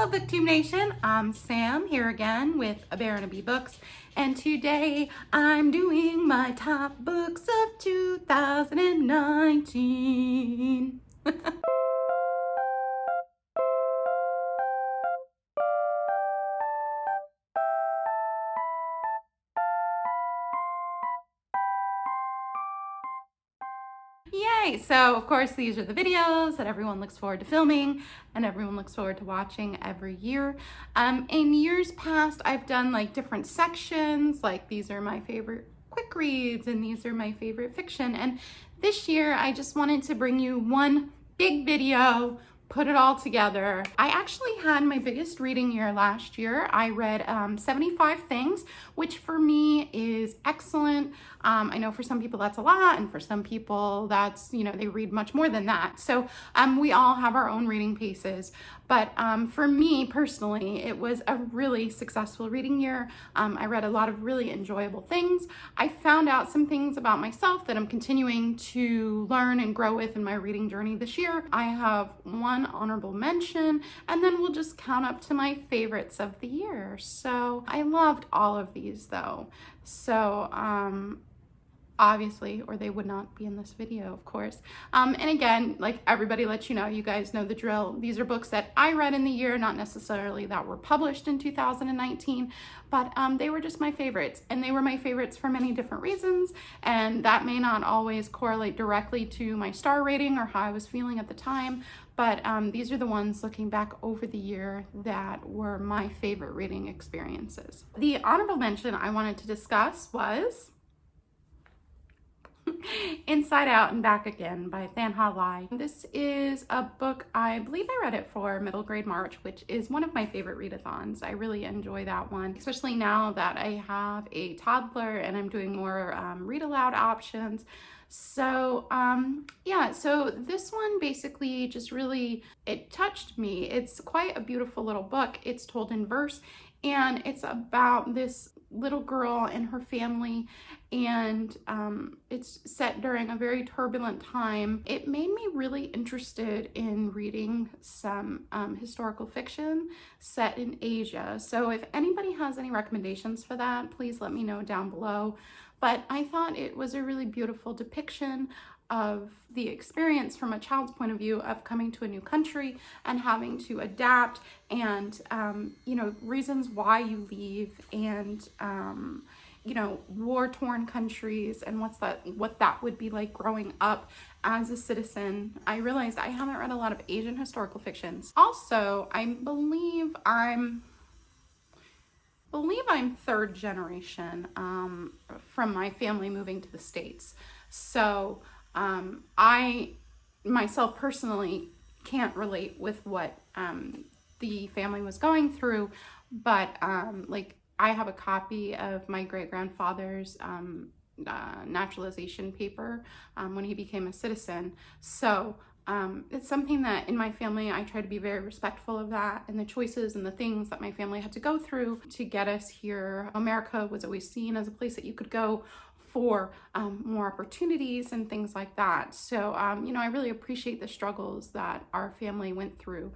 Hello BookTube Nation, I'm Sam here again with A Bear and a Bee Books, and today I'm doing my top books of 2019. Yay! So of course these are the videos that everyone looks forward to filming and everyone looks forward to watching every year. In years past I've done like different sections, like these are my favorite quick reads and these are my favorite fiction, and this year I just wanted to bring you one big video, put it all together. I actually had my biggest reading year last year. I read 75 things, which for me is excellent. I know for some people that's a lot, and for some people that's, you know, they read much more than that. So we all have our own reading paces. But for me personally, it was a really successful reading year. I read a lot of really enjoyable things. I found out some things about myself that I'm continuing to learn and grow with in my reading journey this year. I have one honorable mention, and then we'll just count up to my favorites of the year. So I loved all of these though. So obviously, or they would not be in this video, of course. And again, like everybody lets you know, you guys know the drill. These are books that I read in the year, not necessarily that were published in 2019, but they were just my favorites, and they were my favorites for many different reasons, and that may not always correlate directly to my star rating or how I was feeling at the time, but these are the ones looking back over the year that were my favorite reading experiences. The honorable mention I wanted to discuss was Inside Out and Back Again by Thanhha. This is a book, I believe I read it for middle grade March, which is one of my favorite readathons. I really enjoy that one, especially now that I have a toddler and I'm doing more read aloud options. So yeah, so this one basically just really, it touched me. It's quite a beautiful little book. It's told in verse, and it's about this little girl and her family, and it's set during a very turbulent time. It made me really interested in reading some historical fiction set in Asia. So if anybody has any recommendations for that, please let me know down below. But I thought it was a really beautiful depiction of the experience from a child's point of view of coming to a new country and having to adapt, and you know, reasons why you leave, and you know, war-torn countries and what that would be like growing up as a citizen. I realized I haven't read a lot of Asian historical fictions. Also, I believe I'm third generation from my family moving to the States. So I myself personally can't relate with what the family was going through, but like I have a copy of my great-grandfather's naturalization paper when he became a citizen. So it's something that in my family I try to be very respectful of that, and the choices and the things that my family had to go through to get us here. America was always seen as a place that you could go for more opportunities and things like that. So, you know, I really appreciate the struggles that our family went through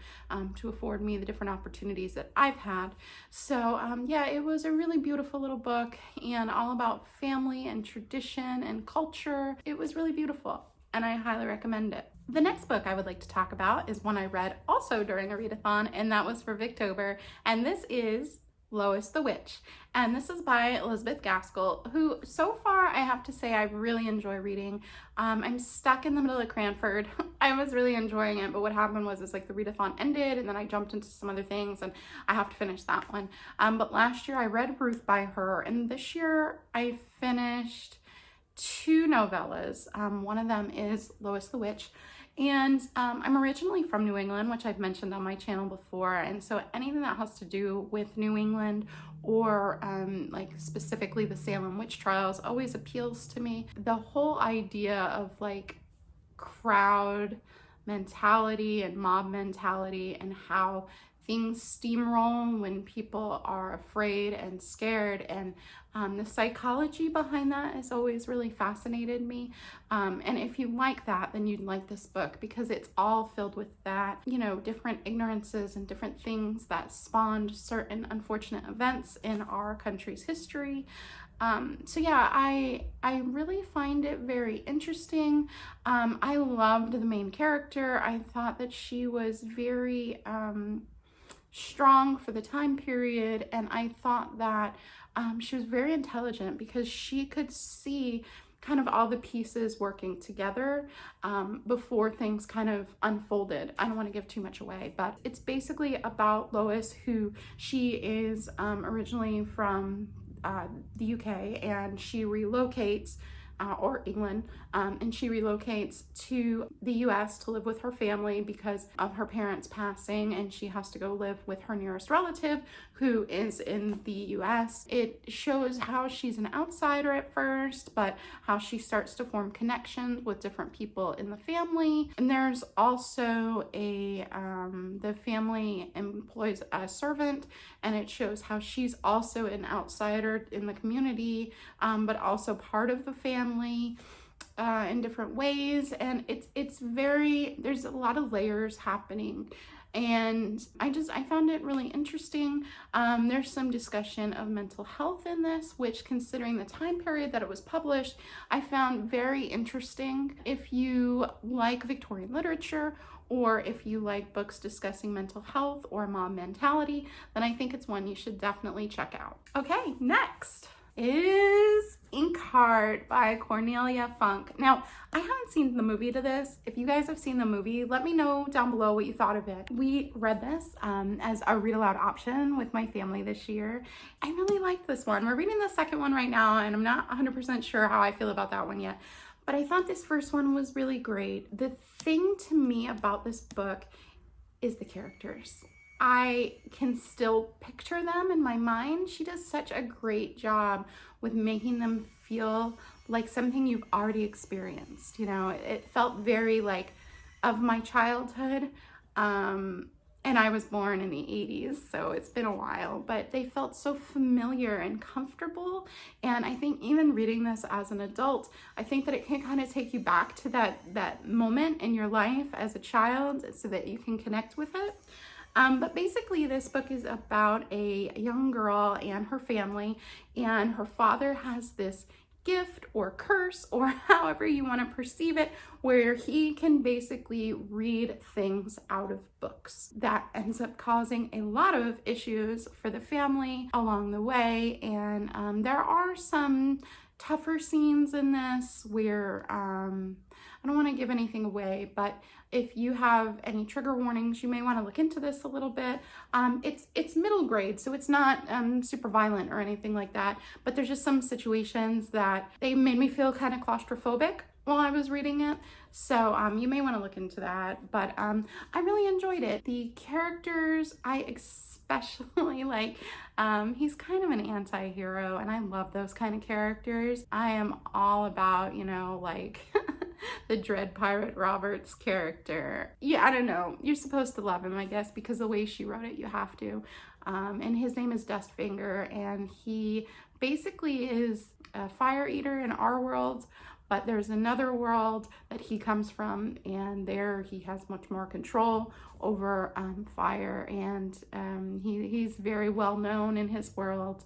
to afford me the different opportunities that I've had. So, yeah, it was a really beautiful little book, and all about family and tradition and culture. It was really beautiful, and I highly recommend it. The next book I would like to talk about is one I read also during a readathon, and that was for Victober, and this is Lois the Witch, and this is by Elizabeth Gaskell, who so far I have to say I really enjoy reading. I'm stuck in the middle of Cranford. I was really enjoying it, but what happened was like the readathon ended and then I jumped into some other things and I have to finish that one. But last year I read Ruth by her, and this year I finished two novellas. One of them is Lois the Witch. And I'm originally from New England, which I've mentioned on my channel before, and so anything that has to do with New England or like specifically the Salem witch trials always appeals to me. The whole idea of like crowd mentality and mob mentality and how things steamroll, when people are afraid and scared, and the psychology behind that has always really fascinated me. And if you like that, then you'd like this book, because it's all filled with that, you know, different ignorances and different things that spawned certain unfortunate events in our country's history. So yeah, I really find it very interesting. I loved the main character. I thought that she was very strong for the time period, and I thought that she was very intelligent, because she could see kind of all the pieces working together before things kind of unfolded. I don't want to give too much away, but it's basically about Lois, who she is originally from the UK, and she relocates or England, and she relocates to the US to live with her family because of her parents passing, and she has to go live with her nearest relative who is in the US. It shows how she's an outsider at first, but how she starts to form connections with different people in the family. And there's also the family employs a servant, and it shows how she's also an outsider in the community, but also part of the family in different ways. And it's very, there's a lot of layers happening, and I found it really interesting. There's some discussion of mental health in this, which, considering the time period that it was published, I found very interesting. If you like Victorian literature, or if you like books discussing mental health or mob mentality, then I think it's one you should definitely check out. Okay, next is Inkheart by Cornelia Funke. Now, I haven't seen the movie to this. If you guys have seen the movie, let me know down below what you thought of it. We read this as a read aloud option with my family this year. I really liked this one. We're reading the second one right now, and I'm not 100% sure how I feel about that one yet, but I thought this first one was really great. The thing to me about this book is the characters. I can still picture them in my mind. She does such a great job with making them feel like something you've already experienced. You know, it felt very like of my childhood. And I was born in the 80s, so it's been a while, but they felt so familiar and comfortable. And I think even reading this as an adult, I think that it can kind of take you back to that moment in your life as a child, so that you can connect with it. But basically this book is about a young girl and her family, and her father has this gift or curse, or however you want to perceive it, where he can basically read things out of books. That ends up causing a lot of issues for the family along the way. And there are some tougher scenes in this where I don't want to give anything away, but if you have any trigger warnings, you may want to look into this a little bit. It's middle grade, so it's not super violent or anything like that, but there's just some situations that they made me feel kind of claustrophobic while I was reading it. So you may want to look into that, but I really enjoyed it. The characters, I especially like, he's kind of an anti-hero, and I love those kind of characters. I am all about, you know, like the Dread Pirate Roberts character. Yeah, I don't know. You're supposed to love him, I guess, because the way she wrote it, you have to. And his name is Dustfinger, and he basically is a fire eater in our world, but there's another world that he comes from, and there he has much more control over fire, and he's very well known in his world.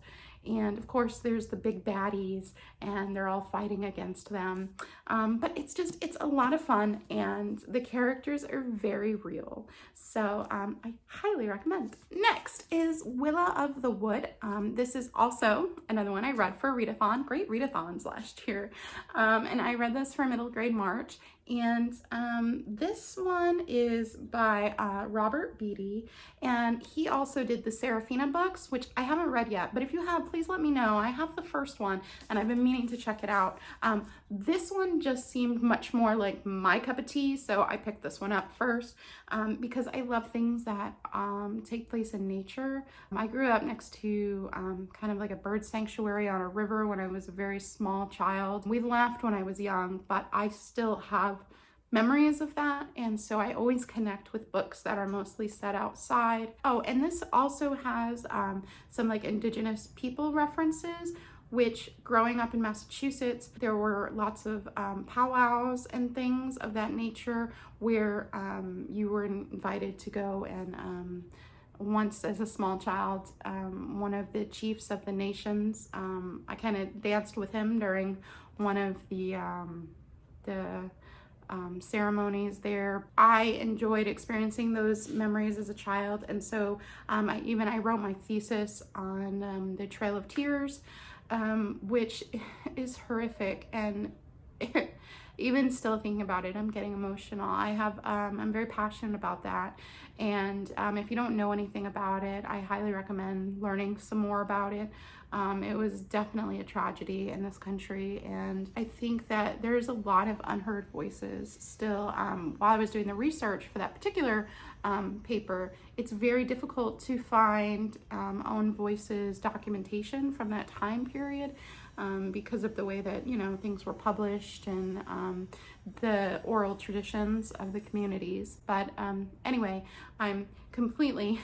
And of course there's the big baddies, and they're all fighting against them. But it's a lot of fun, and the characters are very real. So I highly recommend. Next is Willa of the Wood. This is also another one I read for a readathon. Great readathons last year. And I read this for middle grade March. And this one is by Robert Beatty, and he also did the Serafina books, which I haven't read yet, but if you have, please let me know. I have the first one, and I've been meaning to check it out. This one just seemed much more like my cup of tea, so I picked this one up first because I love things that take place in nature. I grew up next to kind of like a bird sanctuary on a river when I was a very small child. We left when I was young, but I still have memories of that, and so I always connect with books that are mostly set outside. Oh, and this also has some like indigenous people references, which growing up in Massachusetts, there were lots of powwows and things of that nature where you were invited to go and once as a small child, one of the chiefs of the nations, I kind of danced with him during one of the ceremonies there. I enjoyed experiencing those memories as a child, and so I wrote my thesis on the Trail of Tears, which is horrific, and even still thinking about it, I'm getting emotional. I'm very passionate about that, and if you don't know anything about it, I highly recommend learning some more about it. It was definitely a tragedy in this country, and I think that there's a lot of unheard voices still. While I was doing the research for that particular paper, it's very difficult to find own voices documentation from that time period because of the way that, you know, things were published and the oral traditions of the communities. But anyway, I'm completely,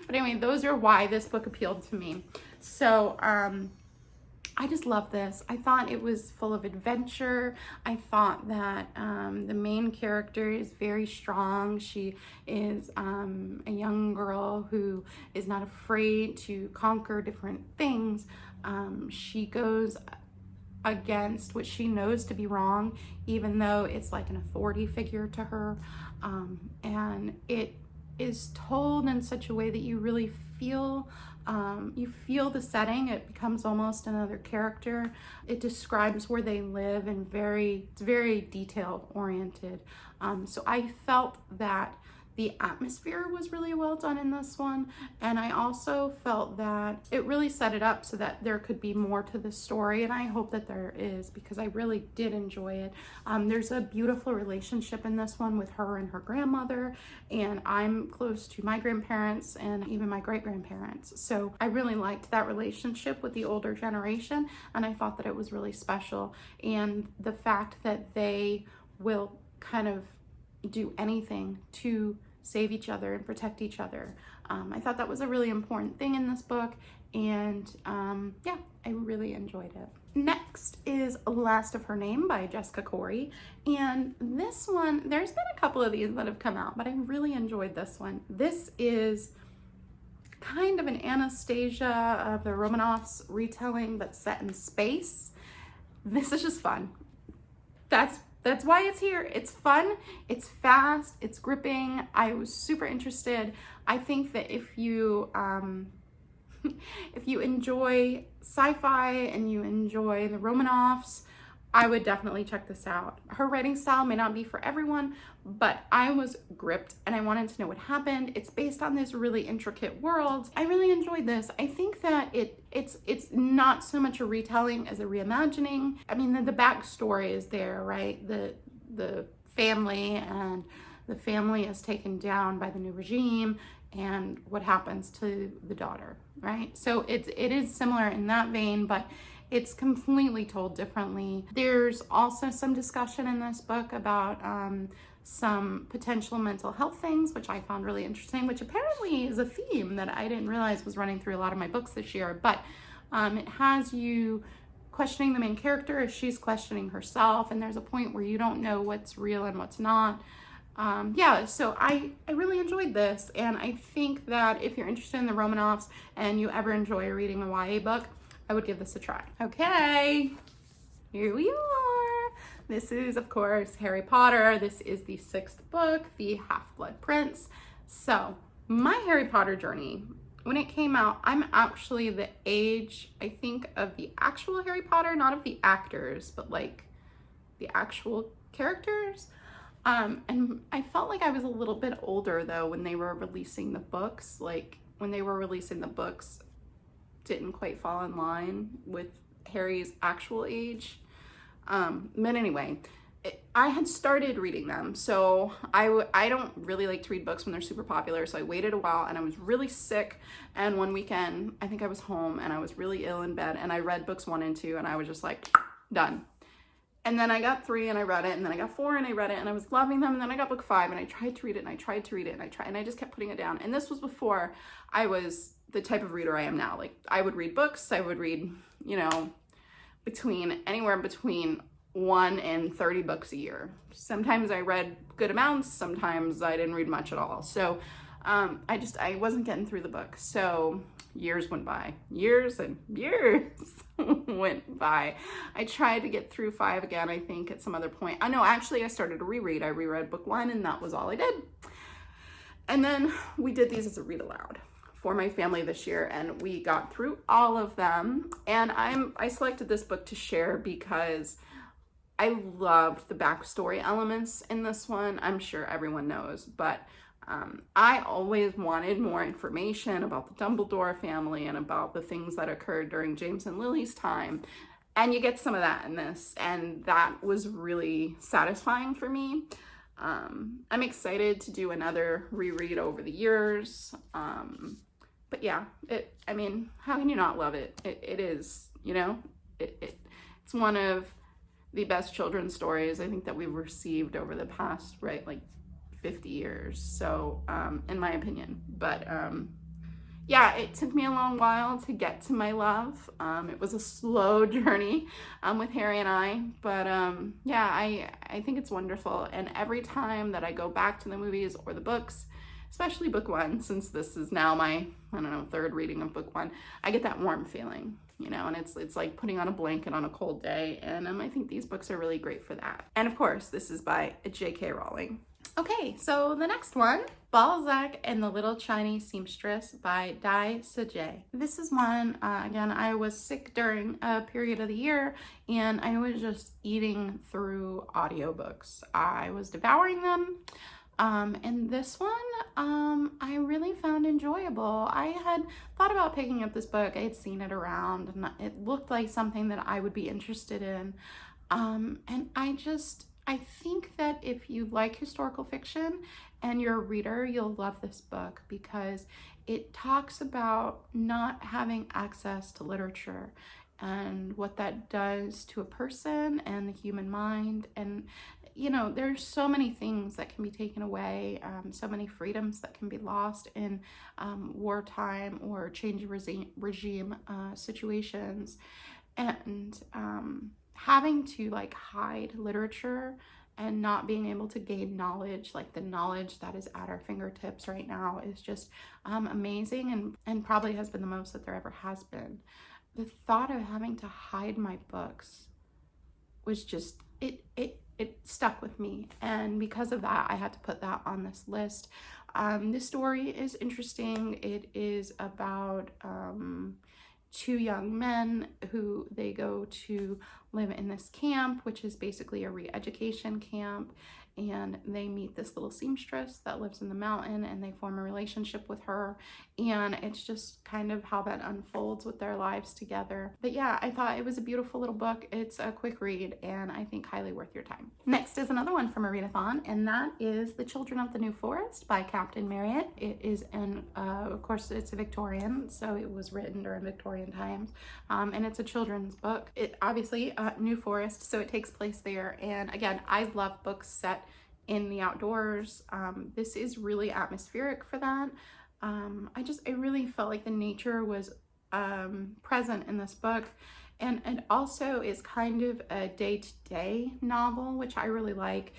but anyway, those are why this book appealed to me. So I just love this. I thought it was full of adventure. I thought that the main character is very strong. She is a young girl who is not afraid to conquer different things. She goes against what she knows to be wrong, even though it's like an authority figure to her. And it is told in such a way that you really feel the setting. It becomes almost another character. It describes where they live and it's very detail oriented. So I felt that the atmosphere was really well done in this one, and I also felt that it really set it up so that there could be more to the story, and I hope that there is, because I really did enjoy it. There's a beautiful relationship in this one with her and her grandmother, and I'm close to my grandparents and even my great-grandparents, so I really liked that relationship with the older generation, and I thought that it was really special. And the fact that they will kind of do anything to save each other and protect each other. I thought that was a really important thing in this book, and yeah, I really enjoyed it. Next is Last of Her Name by Jessica Khoury, and this one, there's been a couple of these that have come out, but I really enjoyed this one. This is kind of an Anastasia of the Romanovs retelling, but set in space. This is just fun. That's why it's here. It's fun, it's fast, it's gripping. I was super interested. I think that if you if you enjoy sci-fi and you enjoy the Romanovs, I would definitely check this out. Her writing style may not be for everyone, but I was gripped and I wanted to know what happened. It's based on this really intricate world. I really enjoyed this. I think that it's not so much a retelling as a reimagining. I mean, the backstory is there, right? The family, and the family is taken down by the new regime, and what happens to the daughter, right? So it is similar in that vein, but it's completely told differently. There's also some discussion in this book about some potential mental health things, which I found really interesting, which apparently is a theme that I didn't realize was running through a lot of my books this year. But it has you questioning the main character as she's questioning herself, and there's a point where you don't know what's real and what's not. Yeah, so I really enjoyed this, and I think that if you're interested in the Romanovs and you ever enjoy reading a YA book, I would give this a try. Okay, here we are. This is, of course, Harry Potter. This is the 6th book, the Half-Blood Prince. So my Harry Potter journey, when it came out, I'm actually the age, I think, of the actual Harry Potter, not of the actors, but like the actual characters. And I felt like I was a little bit older though when they were releasing the books. Like when they were releasing the books, didn't quite fall in line with Harry's actual age. But anyway, I had started reading them, so I don't really like to read books when they're super popular, so I waited a while, and I was really sick, and one weekend I think I was home and I was really ill in bed, and I read books 1 and 2, and I was just like, done. And then I got 3 and I read it, and then I got 4 and I read it, and I was loving them, and then I got book 5 and I tried to read it and I tried to read it and I just kept putting it down. And this was before I was the type of reader I am now. Like, I would read books, I would read, you know, anywhere between 1 and 30 books a year. Sometimes I read good amounts, sometimes I didn't read much at all. So I wasn't getting through the book. So years went by, years and years went by. I tried to get through 5 again, I think, at some other point. I know, actually, I started to reread. I reread book 1, and that was all I did. And then we did these as a read aloud for my family this year, and we got through all of them. And I selected this book to share because I loved the backstory elements in this one. I'm sure everyone knows, but I always wanted more information about the Dumbledore family and about the things that occurred during James and Lily's time. And you get some of that in this, and that was really satisfying for me. I'm excited to do another reread over the years. But yeah, I mean, how can you not love it? It is, you know, it's one of the best children's stories I think that we've received over the past, right, like 50 years. So, in my opinion, but, yeah, it took me a long while to get to my love. It was a slow journey, with Harry and I, but, yeah, I think it's wonderful. And every time that I go back to the movies or the books, especially book 1, since this is now my, I don't know, 3rd reading of book 1, I get that warm feeling, you know, and it's like putting on a blanket on a cold day. And I think these books are really great for that. And of course, this is by J.K. Rowling. Okay, so the next one, Balzac and the Little Chinese Seamstress by Sijie. This is one, again, I was sick during a period of the year, and I was just eating through audiobooks. I was devouring them. And this one, I really found enjoyable. I had thought about picking up this book. I had seen it around, and it looked like something that I would be interested in. And I think that if you like historical fiction and you're a reader, you'll love this book because it talks about not having access to literature and what that does to a person and the human mind. And you know, there's so many things that can be taken away, so many freedoms that can be lost in wartime or change of regime situations. And having to like hide literature and not being able to gain knowledge, like the knowledge that is at our fingertips right now, is just amazing, and probably has been the most that there ever has been. The thought of having to hide my books was just, it stuck with me, and because of that I had to put that on this list. This story is interesting. It is about 2 young men who they go to live in this camp, which is basically a re-education camp, and they meet this little seamstress that lives in the mountain, and they form a relationship with her, and it's just kind of how that unfolds with their lives together. But yeah, I thought it was a beautiful little book. It's a quick read, and I think highly worth your time. Next is another one from a readathon, and that is The Children of the New Forest by Captain Marryat. It is of course, it's a Victorian, so it was written during Victorian times, and it's a children's book. It obviously, New Forest, so it takes place there, and again, I love books set in the outdoors. This is really atmospheric for that. I really felt like the nature was present in this book, and it also is kind of a day-to-day novel, which I really like.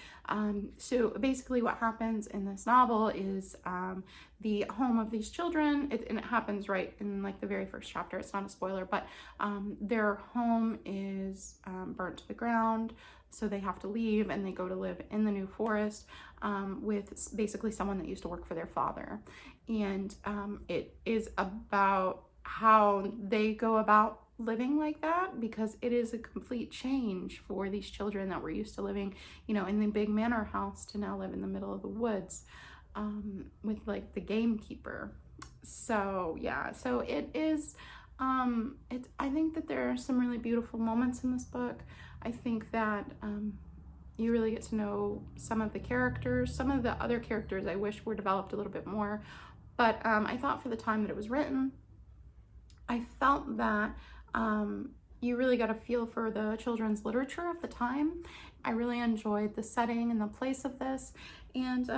So basically what happens in this novel is the home of these children, and it happens right in like the very first chapter, it's not a spoiler, but their home is burnt to the ground, so they have to leave, and they go to live in the New Forest with basically someone that used to work for their father. And it is about how they go about living like that, because it is a complete change for these children that were used to living, you know, in the big manor house to now live in the middle of the woods with like the gamekeeper. So yeah, so it is, I think that there are some really beautiful moments in this book. I think that you really get to know some of the characters. Some of the other characters I wish were developed a little bit more, but I thought for the time that it was written, I felt that you really got a feel for the children's literature of the time. I really enjoyed the setting and the place of this, and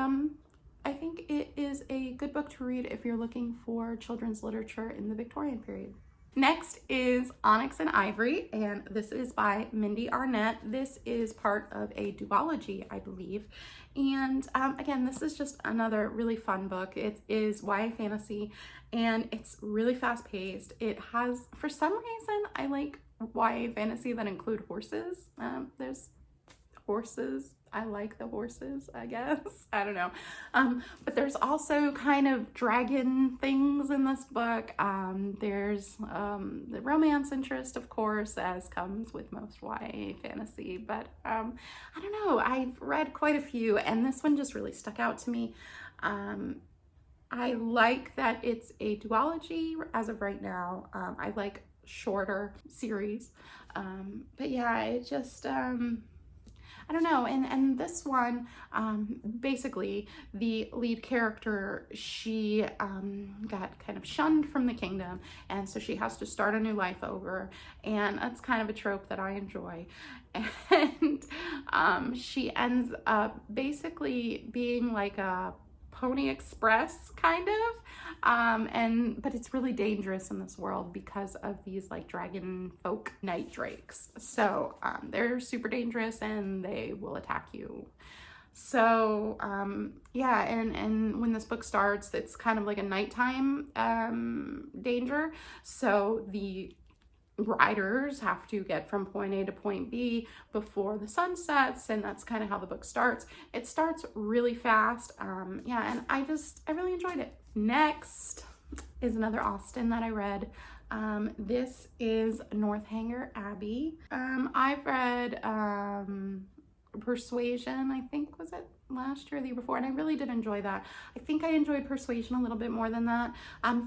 I think it is a good book to read if you're looking for children's literature in the Victorian period. Next is Onyx and Ivory, and this is by Mindee Arnett. This is part of a duology, I believe. And again, this is just another really fun book. It is YA fantasy, and it's really fast-paced. It has, for some reason, I like YA fantasy that include horses. There's horses. I like the horses, I guess. I don't know. But there's also kind of dragon things in this book. There's the romance interest, of course, as comes with most YA fantasy. But I don't know. I've read quite a few, and this one just really stuck out to me. I like that it's a duology as of right now. I like shorter series. But yeah, it just... I don't know, and this one, basically, the lead character, she got kind of shunned from the kingdom, and so she has to start a new life over, and that's kind of a trope that I enjoy. And she ends up basically being like a Pony Express, kind of, but it's really dangerous in this world because of these like dragon folk night drakes. So they're super dangerous and they will attack you. So yeah, and when this book starts, it's kind of like a nighttime danger. So the riders have to get from point A to point B before the sun sets, and that's kind of how the book starts. It starts really fast. Yeah, and I really enjoyed it. Next is another Austen that I read. This is Northanger Abbey. I've read Persuasion, I think, was it last year or the year before, and I really did enjoy that. I think I enjoyed Persuasion a little bit more than that.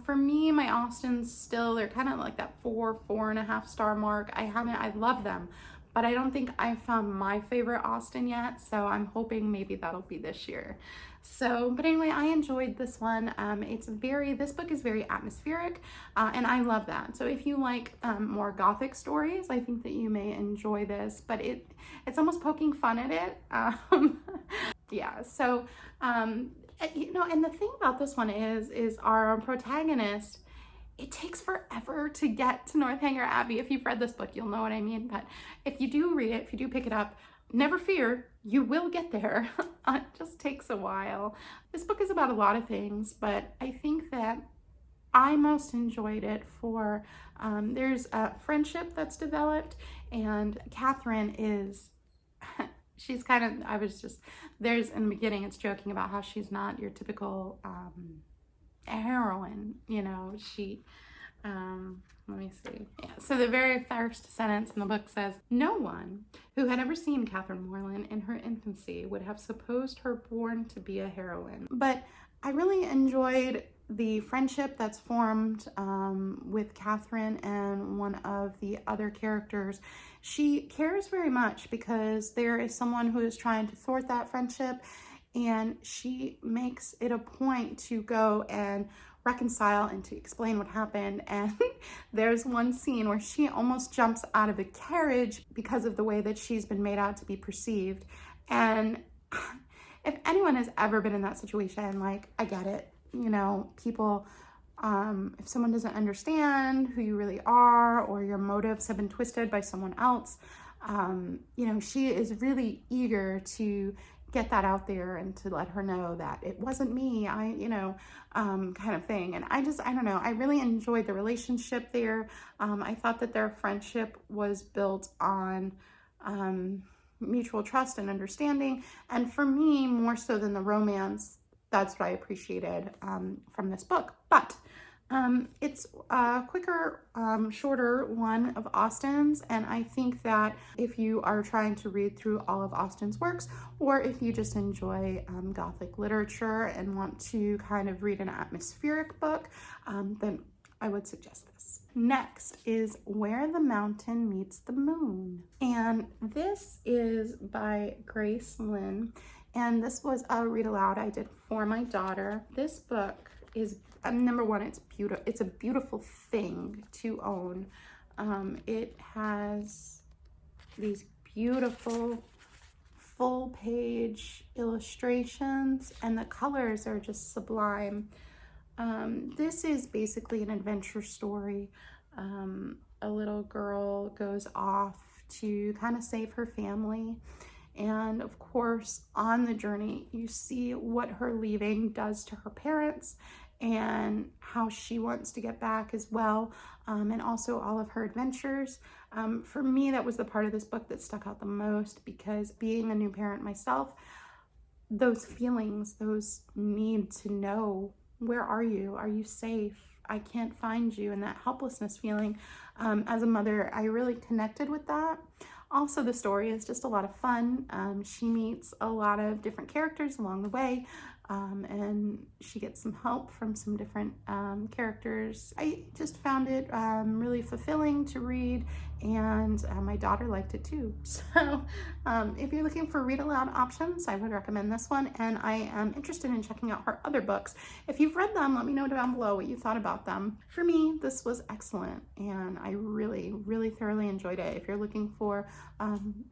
For me, my Austens still, they're kind of like that 4.5 star mark. I love them, but I don't think I found my favorite Austen yet, so I'm hoping maybe that'll be this year. So, but anyway, I enjoyed this one. This book is very atmospheric, and I love that. So if you like more gothic stories, I think that you may enjoy this, but it's almost poking fun at it. Yeah, so, you know, and the thing about this one is our protagonist, it takes forever to get to Northanger Abbey. If you've read this book, you'll know what I mean, but if you do read it, if you do pick it up, never fear, you will get there. It just takes a while. This book is about a lot of things, but I think that I most enjoyed it for, there's a friendship that's developed, and Katherine is, she's kind of, in the beginning, it's joking about how she's not your typical heroine, you know, let me see. Yeah. So the very first sentence in the book says, "No one who had ever seen Catherine Morland in her infancy would have supposed her born to be a heroine." But I really enjoyed the friendship that's formed with Katherine and one of the other characters. She cares very much because there is someone who is trying to thwart that friendship, and she makes it a point to go and reconcile and to explain what happened. And there's one scene where she almost jumps out of a carriage because of the way that she's been made out to be perceived. And if anyone has ever been in that situation, like, I get it, you know, people, if someone doesn't understand who you really are, or your motives have been twisted by someone else, you know, she is really eager to get that out there and to let her know that it wasn't me, kind of thing. And I don't know, I really enjoyed the relationship there. I thought that their friendship was built on mutual trust and understanding. And for me, more so than the romance, that's what I appreciated from this book. But it's a quicker, shorter one of Austen's, and I think that if you are trying to read through all of Austen's works, or if you just enjoy Gothic literature and want to kind of read an atmospheric book, then I would suggest this. Next is Where the Mountain Meets the Moon, and this is by Grace Lynn, and this was a read aloud I did for my daughter. This book is, number one, it's beautiful. It's a beautiful thing to own. It has these beautiful full page illustrations, and the colors are just sublime. This is basically an adventure story. A little girl goes off to kind of save her family. And of course, on the journey, you see what her leaving does to her parents and how she wants to get back as well, and also all of her adventures. For me, that was the part of this book that stuck out the most, because being a new parent myself, those feelings, those need to know, where are you? Are you safe? I can't find you. And that helplessness feeling, as a mother, I really connected with that. Also, the story is just a lot of fun. She meets a lot of different characters along the way, and she gets some help from some different characters. I just found it really fulfilling to read, and my daughter liked it too. So if you're looking for read aloud options, I would recommend this one, and I am interested in checking out her other books. If you've read them, let me know down below what you thought about them. For me, this was excellent, and I really, really thoroughly enjoyed it. If you're looking for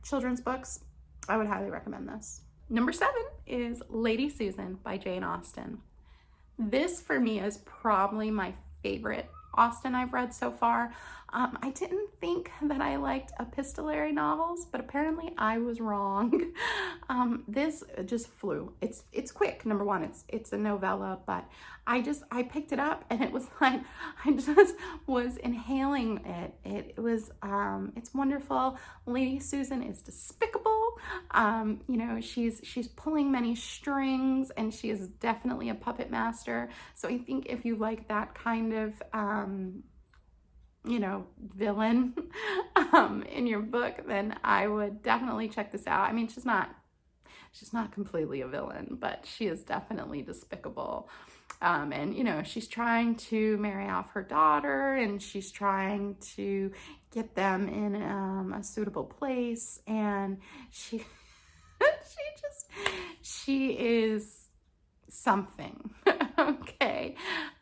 children's books, I would highly recommend this. Number 7 is Lady Susan by Jane Austen. This for me is probably my favorite Austen I've read so far. I didn't think that I liked epistolary novels, but apparently I was wrong. This just flew. It's quick. Number one, it's a novella, but I picked it up and it was like, I just was inhaling it. It's wonderful. Lady Susan is despicable. You know, she's pulling many strings, and she is definitely a puppet master. So I think if you like that kind of, you know, villain in your book, then I would definitely check this out. I mean, she's not completely a villain, but she is definitely despicable. And, you know, she's trying to marry off her daughter, and she's trying to get them in a suitable place, and she she is something. Okay.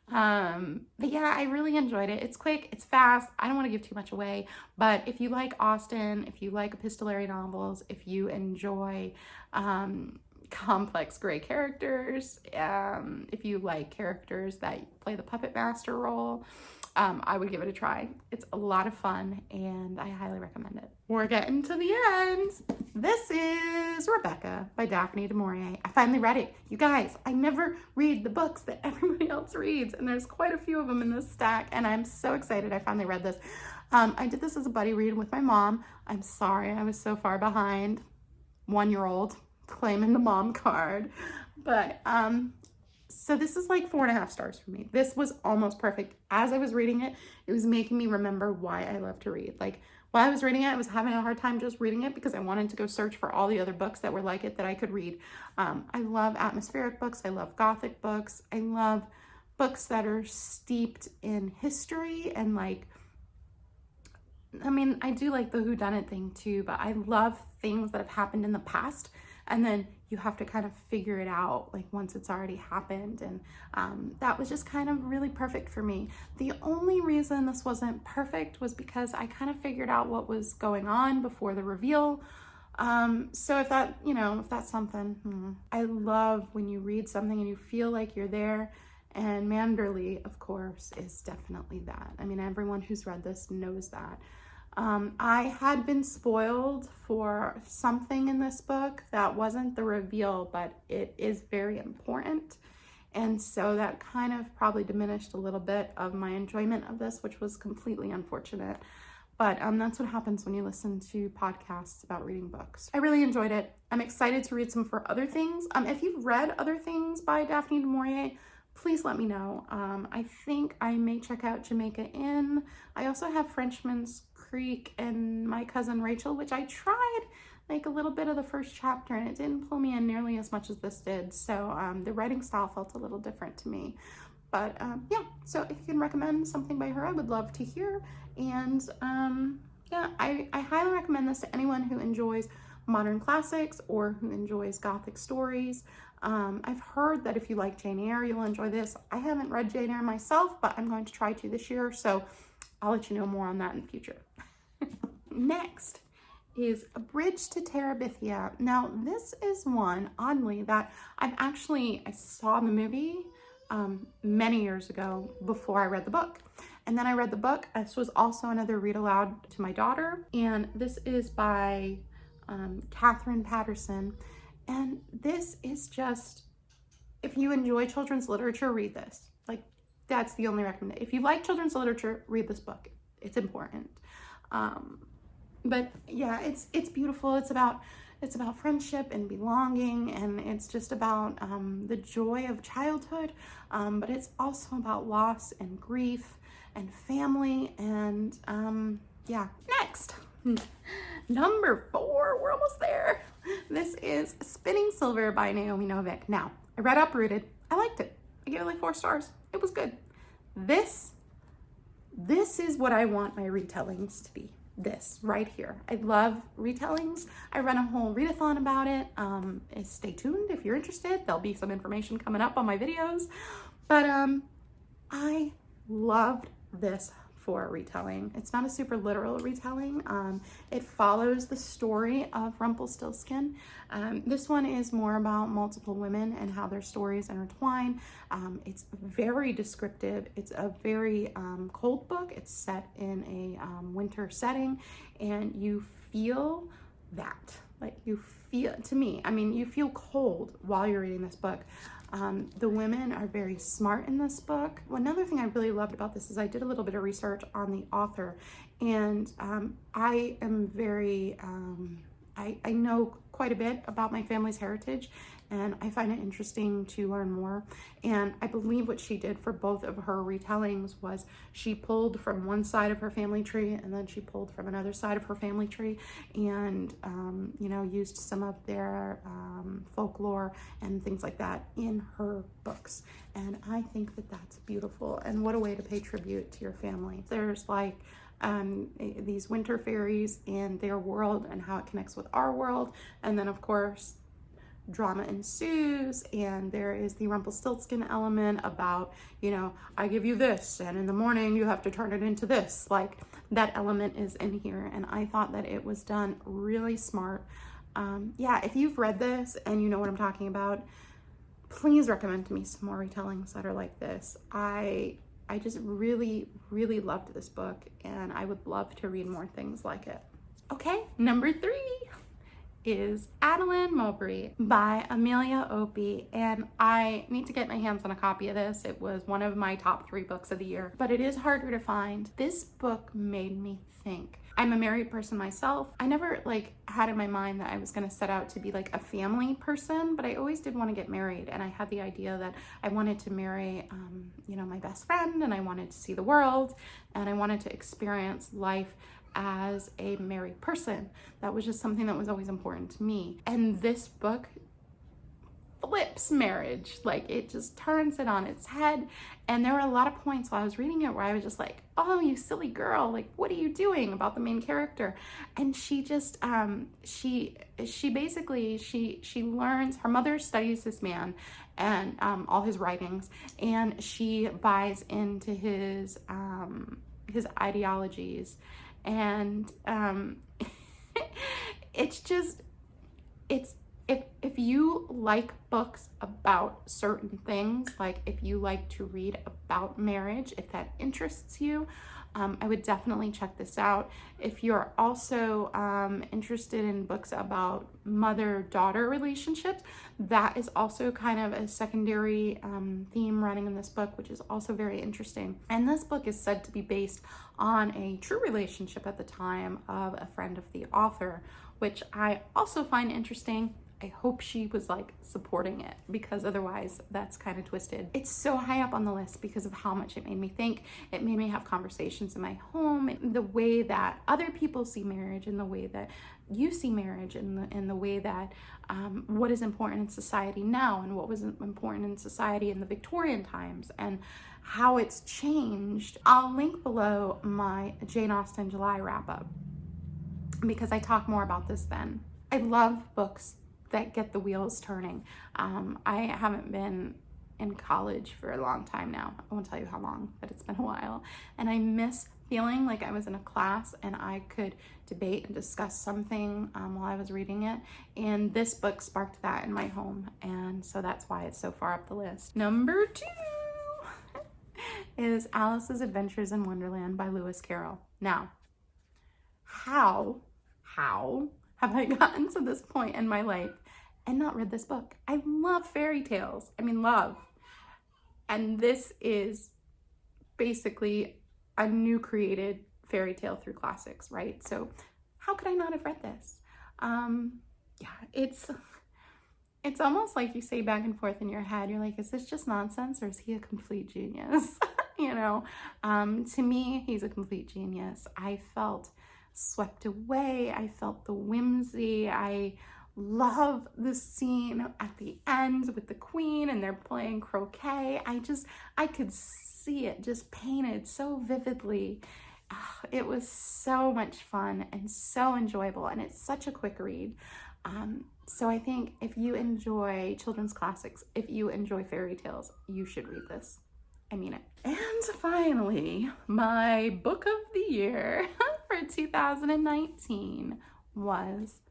But yeah, I really enjoyed it. It's quick, it's fast. I don't want to give too much away, but if you like Austen, if you like epistolary novels, if you enjoy complex gray characters, if you like characters that play the puppet master role, I would give it a try. It's a lot of fun, and I highly recommend it. We're getting to the end. This is Rebecca by Daphne du Maurier. I finally read it. You guys, I never read the books that everybody else reads, and there's quite a few of them in this stack, and I'm so excited I finally read this. I did this as a buddy read with my mom. I'm sorry I was so far behind. 1-year-old claiming the mom card. But so this is like 4.5 stars for me. This was almost perfect. As I was reading it, it was making me remember why I love to read. Like, while I was reading it, I was having a hard time just reading it because I wanted to go search for all the other books that were like it that I could read. I love atmospheric books. I love gothic books. I love books that are steeped in history and, like, I mean, I do like the whodunit thing too, but I love things that have happened in the past, and then you have to kind of figure it out like once it's already happened. And that was just kind of really perfect for me. The only reason this wasn't perfect was because I kind of figured out what was going on before the reveal. So if that, you know, if that's something, I love when you read something and you feel like you're there. And Manderley, of course, is definitely that. I mean, everyone who's read this knows that. I had been spoiled for something in this book that wasn't the reveal, but it is very important. And so that kind of probably diminished a little bit of my enjoyment of this, which was completely unfortunate. But that's what happens when you listen to podcasts about reading books. I really enjoyed it. I'm excited to read some for other things. If you've read other things by Daphne du Maurier, please let me know. I think I may check out Jamaica Inn. I also have Frenchman's Creek and My Cousin Rachel, which I tried like a little bit of the first chapter and it didn't pull me in nearly as much as this did. So the writing style felt a little different to me. But yeah, so if you can recommend something by her, I would love to hear. And yeah, I highly recommend this to anyone who enjoys modern classics or who enjoys gothic stories. I've heard that if you like Jane Eyre, you'll enjoy this. I haven't read Jane Eyre myself, but I'm going to try to this year. So I'll let you know more on that in the future. Next is A Bridge to Terabithia. Now, this is one, oddly, that I saw in the movie many years ago before I read the book. And then I read the book. This was also another read aloud to my daughter. And this is by Katherine Paterson. And this is just, if you enjoy children's literature, read this. Like, that's the only recommendation. If you like children's literature, read this book. It's important. But yeah, it's beautiful. It's about friendship and belonging, and it's just about the joy of childhood. But it's also about loss and grief and family. And yeah, next, number 4. We're almost there. This is Spinning Silver by Naomi Novik. Now, I read Uprooted. I liked it. I gave it like 4 stars. It was good. This is what I want my retellings to be. This right here. I love retellings. I run a whole readathon about it. Stay tuned if you're interested. There'll be some information coming up on my videos. But I loved this for a retelling. It's not a super literal retelling. It follows the story of Rumpelstiltskin. This one is more about multiple women and how their stories intertwine. It's very descriptive. It's a very cold book. It's set in a winter setting, and you feel that. Like, you feel, to me, I mean, you feel cold while you're reading this book. The women are very smart in this book. Another thing I really loved about this is I did a little bit of research on the author, and I am very, I know quite a bit about my family's heritage, and I find it interesting to learn more. And I believe what she did for both of her retellings was she pulled from one side of her family tree, and then she pulled from another side of her family tree, and you know, used some of their folklore and things like that in her books. And I think that that's beautiful, and what a way to pay tribute to your family. There's like these winter fairies and their world and how it connects with our world, and then of course drama ensues, and there is the Rumpelstiltskin element about, you know, I give you this and in the morning you have to turn it into this. Like, that element is in here, and I thought that it was done really smart. Yeah, if you've read this and you know what I'm talking about, please recommend to me some more retellings that are like this. I just really, really loved this book, and I would love to read more things like it. Okay, number 3 is Adeline Mowbray by Amelia Opie, and I need to get my hands on a copy of this. It was one of my top 3 books of the year, but it is harder to find. This book made me think. I'm a married person myself. I never like had in my mind that I was going to set out to be like a family person, but I always did want to get married, and I had the idea that I wanted to marry you know, my best friend, and I wanted to see the world, and I wanted to experience life as a married person. That was just something that was always important to me. And this book flips marriage. Like, it just turns it on its head. And there were a lot of points while I was reading it where I was just like, oh, you silly girl, like, what are you doing about the main character? And she just she basically she learns, her mother studies this man and all his writings, and she buys into his ideologies. And it's just, if you like books about certain things, like if you like to read about marriage, if that interests you, I would definitely check this out. If you're also interested in books about mother-daughter relationships, that is also kind of a secondary theme running in this book, which is also very interesting. And this book is said to be based on a true relationship at the time of a friend of the author, which I also find interesting. I hope she was like supporting it, because otherwise that's kind of twisted. It's so high up on the list because of how much it made me think. It made me have conversations in my home, the way that other people see marriage, and the way that you see marriage, and the way that what is important in society now, and what was important in society in the Victorian times, and how it's changed. I'll link below my Jane Austen July wrap-up, because I talk more about this then. I love books that get the wheels turning. I haven't been in college for a long time now. I won't tell you how long, but it's been a while. And I miss feeling like I was in a class and I could debate and discuss something while I was reading it. And this book sparked that in my home. And so that's why it's so far up the list. Number 2 is Alice's Adventures in Wonderland by Lewis Carroll. Now, how have I gotten to this point in my life and not read this book? I love fairy tales. I mean, love. And this is basically a new created fairy tale through classics, right? So how could I not have read this? Yeah, it's almost like you say back and forth in your head. You're like, is this just nonsense or is he a complete genius? You know, to me, he's a complete genius. I felt swept away. I felt the whimsy. I love the scene at the end with the queen and they're playing croquet. I could see it just painted so vividly. It was so much fun and so enjoyable, and it's such a quick read. So I think if you enjoy children's classics, if you enjoy fairy tales, you should read this. I mean it. And finally, my book of the year for 2019 was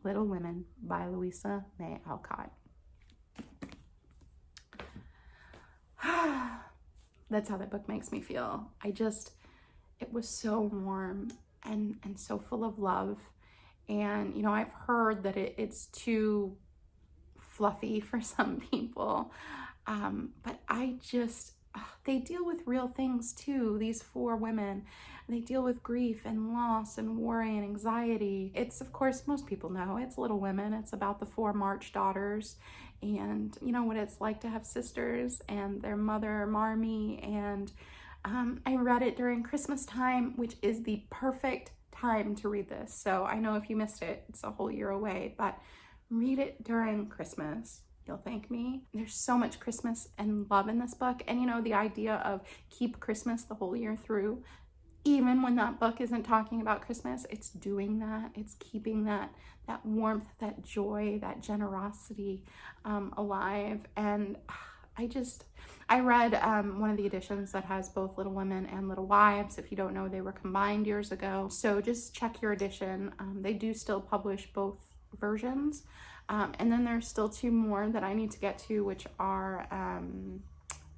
Little Women by Louisa May Alcott. That's how that book makes me feel. It was so warm and so full of love. And, you know, I've heard that it's too fluffy for some people. But they deal with real things too, these 4 women. They deal with grief and loss and worry and anxiety. It's, of course, most people know, it's Little Women. It's about the 4 March daughters and, you know, what it's like to have sisters and their mother, Marmee. And I read it during Christmas time, which is the perfect time to read this. So I know if you missed it, it's a whole year away, but read it during Christmas. You'll thank me. There's so much Christmas and love in this book. And you know, the idea of keep Christmas the whole year through, even when that book isn't talking about Christmas, it's doing that. It's keeping that warmth, that joy, that generosity alive. And I read one of the editions that has both Little Women and Little Wives. If you don't know, they were combined years ago. So just check your edition. They do still publish both versions. And then there's still 2 more that I need to get to, which are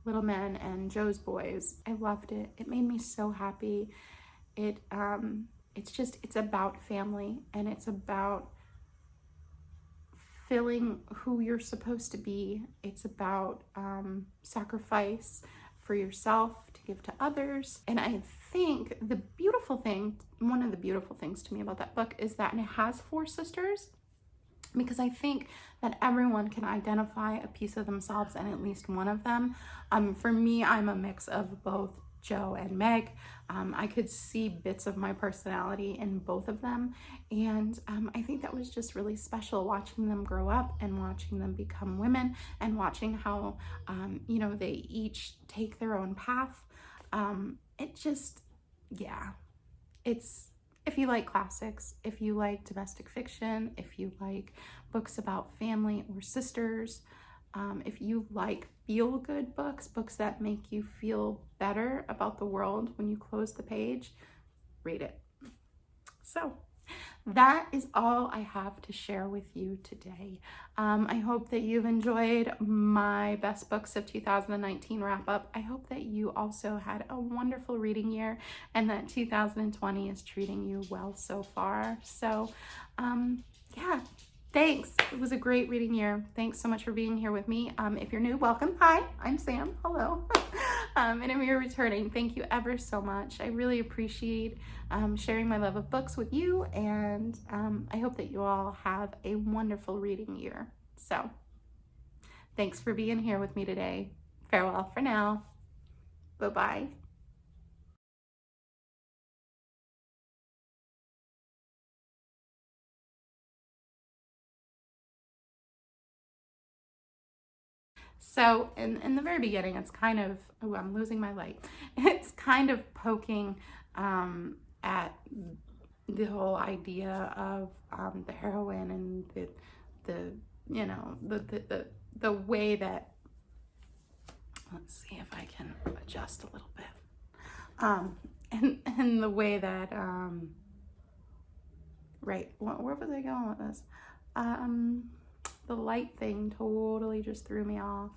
Little Men and Joe's Boys. I loved it. It made me so happy. It's about family, and it's about feeling who you're supposed to be. It's about sacrifice for yourself to give to others. And I think one of the beautiful things to me about that book is that it has 4 sisters, because I think that everyone can identify a piece of themselves in at least one of them. For me, I'm a mix of both Joe and Meg. I could see bits of my personality in both of them. And I think that was just really special, watching them grow up and watching them become women and watching how, you know, they each take their own path. If you like classics, if you like domestic fiction, if you like books about family or sisters, if you like feel-good books that make you feel better about the world when you close the page, read it. So that is all I have to share with you today. I hope that you've enjoyed my best books of 2019 wrap up. I hope that you also had a wonderful reading year and that 2020 is treating you well so far. So yeah, thanks. It was a great reading year. Thanks so much for being here with me. If you're new, welcome. Hi, I'm Sam. Hello. And if you're returning, thank you ever so much. I really appreciate sharing my love of books with you, and I hope that you all have a wonderful reading year. So thanks for being here with me today. Farewell for now. Bye-bye. So in the very beginning, it's kind of, oh, I'm losing my light. It's kind of poking at the whole idea of the heroine and the way that, let's see if I can adjust a little bit. and the way that, right, where was I going with this? The light thing totally just threw me off.